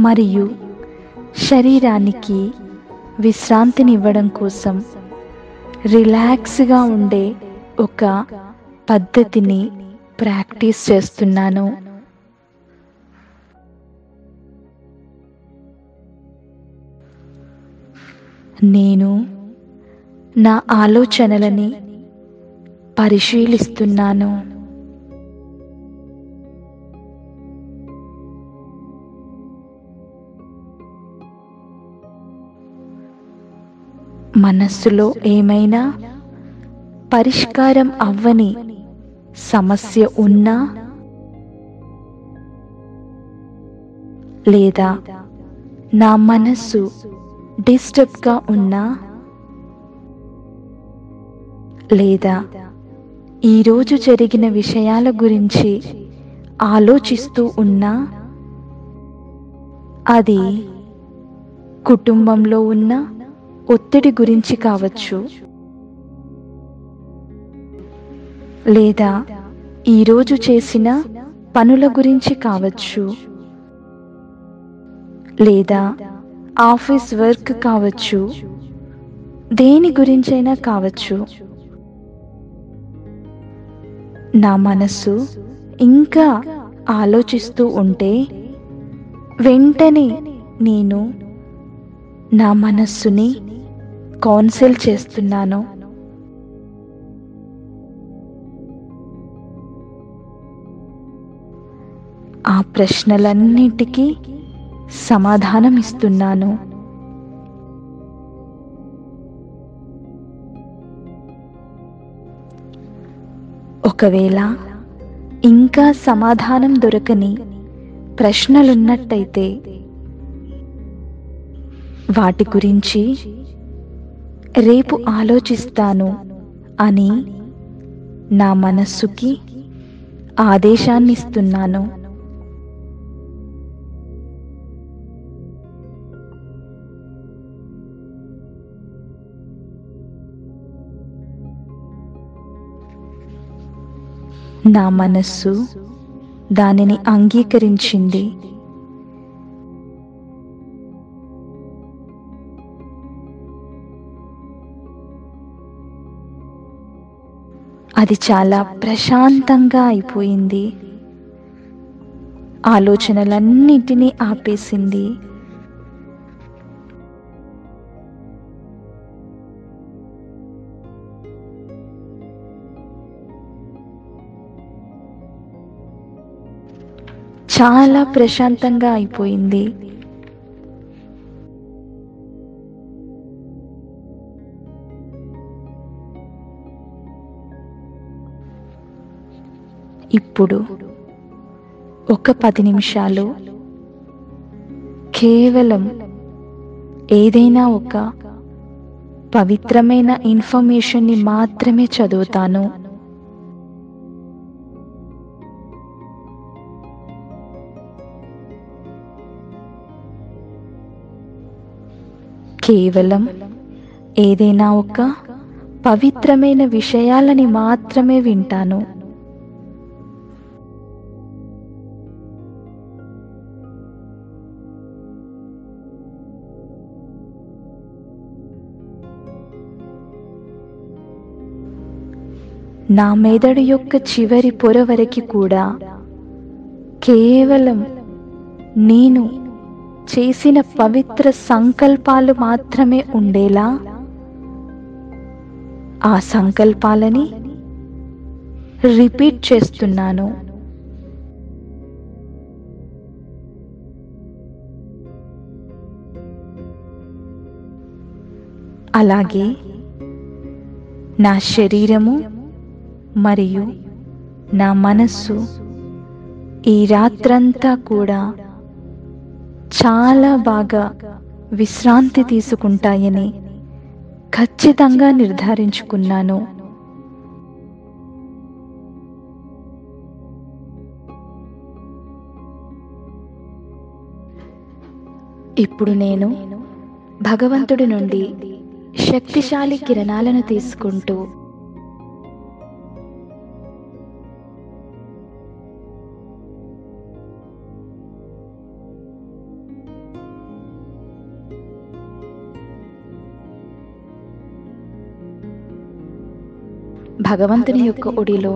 మరియు శరీరానికి విశ్రాంతినివ్వడం కోసం రిలాక్స్గా ఉండే ఒక పద్ధతిని ప్రాక్టీస్ చేస్తున్నాను. నేను నా ఆలోచనలని పరిశీలిస్తున్నాను. మనస్సులో ఏమైనా పరిష్కారం అవ్వని సమస్య ఉన్నా లేదా నా మనస్సు డిస్టర్బ్గా ఉన్నా లేదా ఈరోజు జరిగిన విషయాల గురించి ఆలోచిస్తూ ఉన్నా, అది కుటుంబంలో ఉన్న ఒత్తిడి గురించి కావచ్చు, లేదా ఈరోజు చేసిన పనుల గురించి కావచ్చు, లేదా ఆఫీస్ వర్క్ కావచ్చు, దేని గురించైనా కావచ్చు. నా మనస్సు ఇంకా ఆలోచిస్తూ ఉంటే వెంటనే నేను నా మనస్సుని కౌన్సిల్ చేస్తున్నాను. ఆ ప్రశ్నలన్నిటికీ సమాధానం ఇస్తున్నాను. ఒకవేళ ఇంకా సమాధానం దొరకని ప్రశ్నలున్నట్టయితే వాటి గురించి రేపు ఆలోచిస్తాను అని నా మనస్సుకి ఆదేశాన్నిస్తున్నాను. నా మనస్సు దానిని అంగీకరించింది. అది చాలా ప్రశాంతంగా అయిపోయింది. ఆలోచనలన్నిటినీ ఆపేసింది. చాలా ప్రశాంతంగా అయిపోయింది. ఇప్పుడు ఒక 10 నిమిషాలు కేవలం ఏదైనా ఒక పవిత్రమైన ఇన్ఫర్మేషన్ని మాత్రమే చదువుతాను. కేవలం ఏదైనా ఒక పవిత్రమైన విషయాలని మాత్రమే వింటాను. నా మెదడు యొక్క చివరి పొర వరకు కూడా కేవలం నేను చేసిన పవిత్ర సంకల్పాలు మాత్రమే ఉండేలా ఆ సంకల్పాలని రిపీట్ చేస్తున్నాను. అలాగే నా శరీరము మరియు నా మనస్సు ఈ రాత్రంతా కూడా చాలా బాగా విశ్రాంతి తీసుకుంటాయని ఖచ్చితంగా నిర్ధారించుకున్నాను. ఇప్పుడు నేను భగవంతుడి నుండి శక్తిశాలి కిరణాలను తీసుకుంటూ భగవంతుని యొక్క ఒడిలో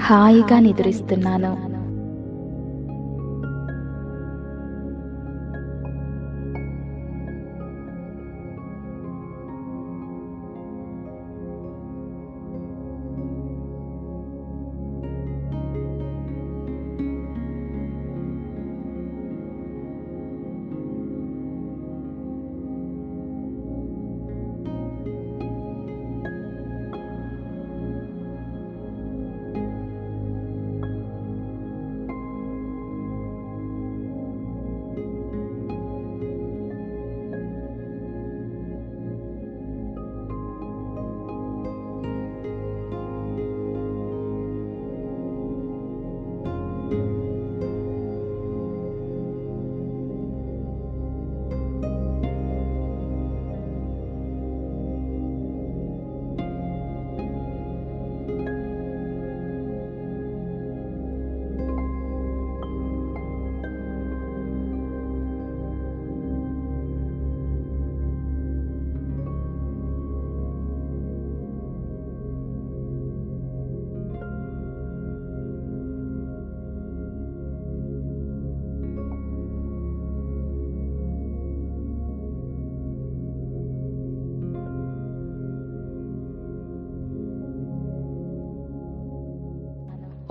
హాయిగా నిద్రిస్తున్నాను.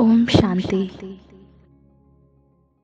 ఓం శాంతి.